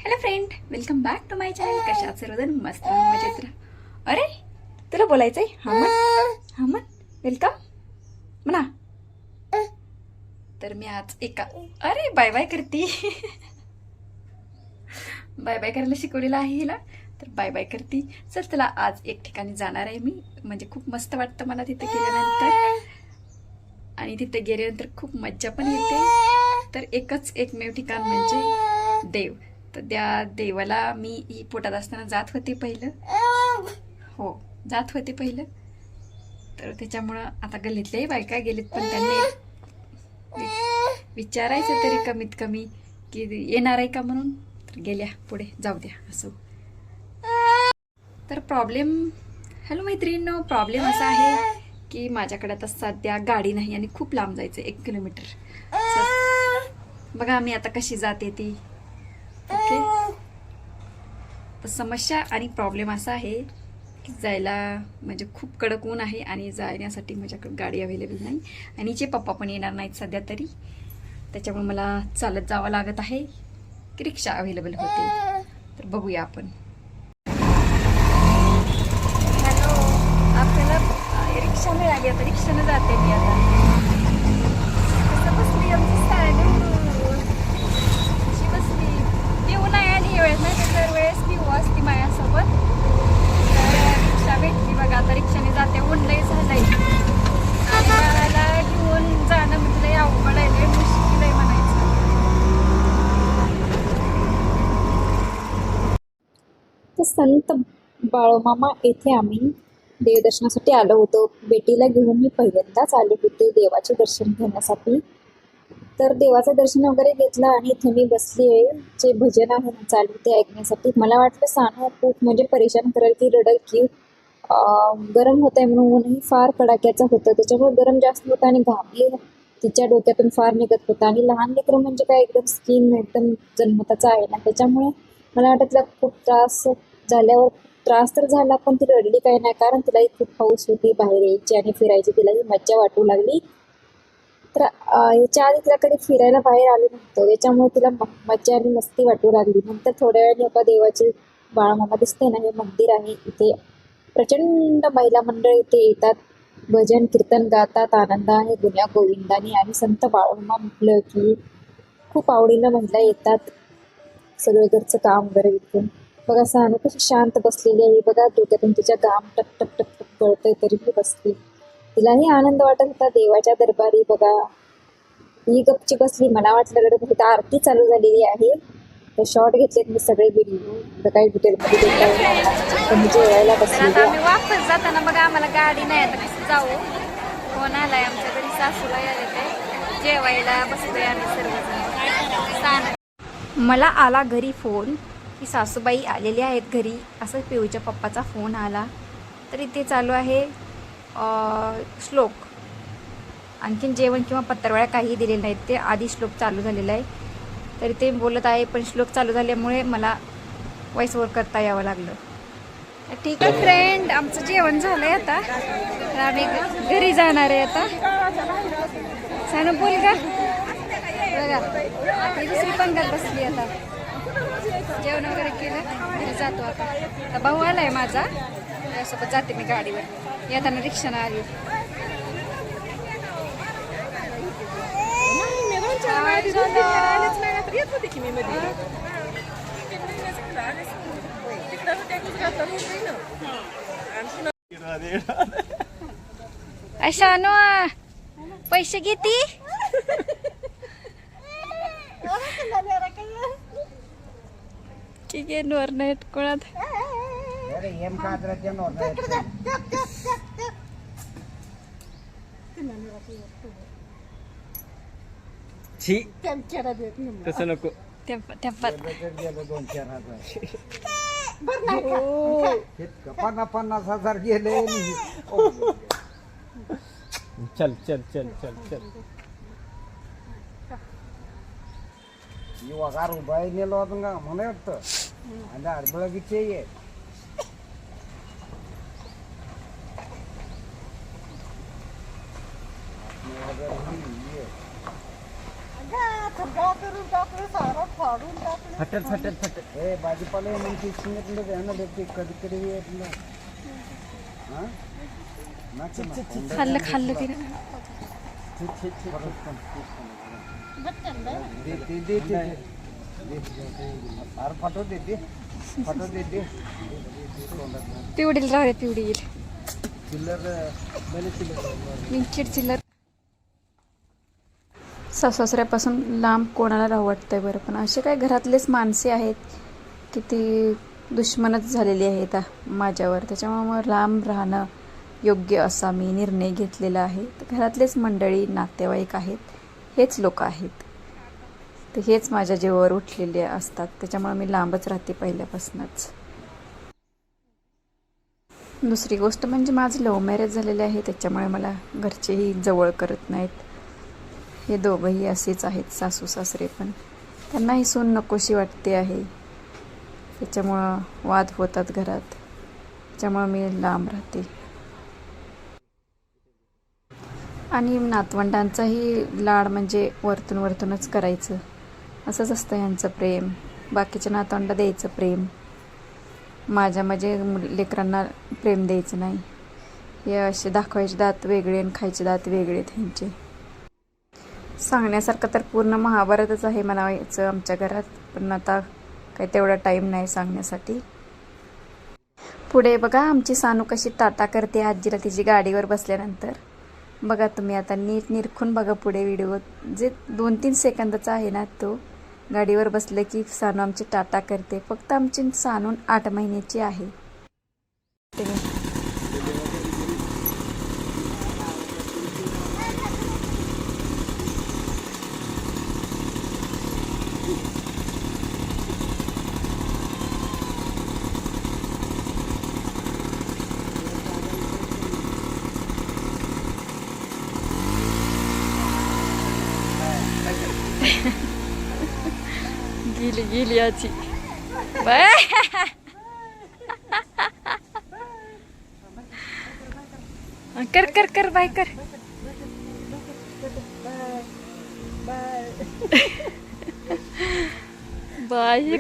Hello friend, welcome back to my channel. कशात सर्वजण मस्त मजेत राहा. अरे तुला बोलायचंय? हा म्हण वेलकम म्हणा. तर मी आज अरे बाय बाय करती. बाय बाय करायला शिकवलेलं आहे हिला, तर बाय बाय करती. चल तुला आज एक ठिकाणी जाणार आहे मी, म्हणजे खूप मस्त वाटतं मला तिथे गेल्यानंतर. आणि तिथे गेल्यानंतर खूप मज्जा पण येते. तर एकमेव ठिकाण म्हणजे देव. तर त्या देवाला मी पोटात असताना जात होते पहिलं. हो, जात होते पहिलं. तर त्याच्यामुळं आता गल्लीतल्याही बायका गेलीत, पण त्यांनी विचारायचं तरी कमीत कमी की येणार आहे का म्हणून. तर गेल्या, पुढे जाऊ द्या असो. तर हॅलो मैत्रिणींनो, प्रॉब्लेम असा आहे की माझ्याकडे आता सध्या गाडी नाही आणि खूप लांब जायचं 1 किलोमीटर. बघा मी आता कशी जाते ती. ओके, तर समस्या आणि प्रॉब्लेम असा आहे की जायला म्हणजे खूप कडक ऊन आहे आणि जाण्यासाठी माझ्याकडे गाडी अवेलेबल नाही. आणि जे पप्पा पण येणार नाहीत सध्या तरी, त्याच्यामुळे मला चालत जावं लागत आहे की रिक्षा अवेलेबल होते. तर बघूया आपण. हॅलो, आपल्याला रिक्षा मिळाली. आता रिक्षाने जाते मी. आता कसं बसली आमची साडी, कशी बसली. पिऊ नाही आली वेळेस, नाही तर दरवेळेस पिऊ असती माझ्यासोबत. तर रिक्षा भेटली बघा. आता रिक्षाने जाते. ऊन लई झालंय आणि बाळाला घेऊन जाणं म्हणजे लई अवघड आहे, लई मुश्किल आहे म्हणायचं. तर संत बाळूमामा येथे आम्ही देवदर्शनासाठी आलो होतो. बेटीला घेऊन मी पहिल्यांदाच आले होते देवाचे दर्शन घेण्यासाठी. तर देवाचं दर्शन वगैरे घेतलं आणि इथे मी बसली आहे. जे भजन आहे ना चालू ते ऐकण्यासाठी. मला वाटलं सानू खूप म्हणजे परेशान करेल की रडेल की गरम होत आहे म्हणून. ऊनही फार कडाक्याचं होतं, त्याच्यामुळे गरम जास्त होतं आणि घामले तिच्या डोक्यातून फार निघत होतं. आणि लहान लेकरं म्हणजे काय एकदम स्किन एकदम जन्मताचं आहे ना, त्याच्यामुळे मला वाटलं खूप त्रास झाल्यावर. त्रास तर झाला पण ती रडली काही नाही, कारण तिलाही खूप हौस होती बाहेर यायची आणि फिरायची. तिलाही मज्जा वाटू लागली. तर याच्या आधी तिला कधी फिरायला बाहेर आलो नव्हतं, याच्यामुळे तिला मज्जा आणि मस्ती वाटू लागली. नंतर थोड्या वेळाने एका देवाचे बाळूमामा दिसते ना, हे मंदिर आहे. इथे प्रचंड महिला मंडळ इथे येतात, भजन कीर्तन गातात, आनंद आहे गुण्या गोविंदाने. आणि संत बाळूमामा म्हटलं की खूप आवडीनं महिला येतात, सगळं घरचं काम वगैरे विकून. बघा सानू कशी शांत बसलेली आहे. बघा डोक्यातून तिच्या घाम टक टक टक टक गळतंय तरीही बसली. तिलाही आनंद वाटत होता देवाच्या दरबारी. बघा ही गपची बसली. मला वाटलं रडत होती. आरती चालू झालेली आहे, तर शॉर्ट घेतलेत मी सगळे व्हिडिओ. काही डिटेलमध्ये देता येणार नाही, पण जेवायला बसलेली आता आहे. आम्ही वापस जाताना बघा आम्हाला गाडी नाही, आता कसं जाऊ. फोन आलाय आमच्या घरी, सासूला आले ते जेवायला बसलोय आम्ही सर्वजण. मला आला घरी फोन की सासूबाई आलेली आहेत घरी, असं पिऊच्या पप्पाचा फोन आला. तर इथे चालू आहे श्लोक. आणखीन जेवण किंवा पत्तरवळ्या काही दिलेले नाहीत, ते आधी श्लोक चालू झालेला आहे. तरी ते बोलत आहे, पण श्लोक चालू झाल्यामुळे मला व्हॉइस ओव्हर करता यावं लागलं. ठीक आहे फ्रेंड, आमचं जेवण झालंय आता. तर आम्ही घरी जाणार आहे आता. सानू बोल का. बघा ही दुसरी पंगत बसली. आता जेवण वगैरे केलं, घरी जातो आता. भाऊ आलाय माझा, त्यासोबत जाते मी गाडीवर. येताना रिक्षानं आली. अशानो पैसे घेती की गेनवर नाहीत कोणात. तसं नको. पन्नास हजार गेले. चल चल चल चल चल. ಇವಾಗ ರೂಪಾಯಿ ನಿಲ್ಲೋದಂಗ ಮನೆ ಇತ್ತು ಅಂದ್ರೆ ಅದು ಬೆಳಗಿಚ್ಚೇಗೆ फटत फटत फटत ए भाजीपाला मग ती शिंगत ना देते कधी कधी येत ना हा खाल्लं खाल्लं की अरे फाटो देते पिवडील राहू पिवडील चिल्लर चिल्लर सासऱ्यापासून लांब कोणाला राहू वाटतंय बरं, पण असे काय घरातलेच माणसे आहेत की ती दुश्मनच झालेली आहेत माझ्यावर. त्याच्यामुळे मग लांब राहणं योग्य असा मी निर्णय घेतलेला आहे. तर घरातलेच मंडळी नातेवाईक आहेत, हेच लोक आहेत, तर हेच माझ्या जीवावर उठलेले असतात. त्याच्यामुळे मी लांबच राहते पहिल्यापासूनच. दुसरी गोष्ट म्हणजे माझं लव्ह मॅरेज झालेलं आहे, त्याच्यामुळे मला घरचेही जवळ करत नाहीत. हे दोघंही असेच आहेत, सासू सासरे पण. त्यांनाही सून नकोशी वाटते आहे, त्याच्यामुळं वाद होतात घरात. त्याच्यामुळं मी लांब राहते. आणि नातवंडांचाही लाड म्हणजे वरतूनच करायचं, असंच असतं यांचं प्रेम. बाकीच्या नातवंडा द्यायचं प्रेम, माझ्या म्हणजे लेकरांना प्रेम द्यायचं नाही. हे असे दाखवायचे दात वेगळे आणि खायचे दात वेगळे त्यांचे. सांगण्यासारखं तर पूर्ण महाभारतच आहे म्हणायचं आमच्या घरात, पण आता काही तेवढा टाईम नाही सांगण्यासाठी. पुढे बघा आमची सानू कशी टाटा करते आजीला तिची गाडीवर बसल्यानंतर. बघा तुम्ही आता नीट निरखून बघा पुढे व्हिडिओ, जे 2-3 सेकंदाचा आहे ना, तो गाडीवर बसले की सानू आमची टाटा करते. फक्त आमची सानू 8 महिन्याची आहे. गेली आजी बाय. कर कर कर बाय कर बाय.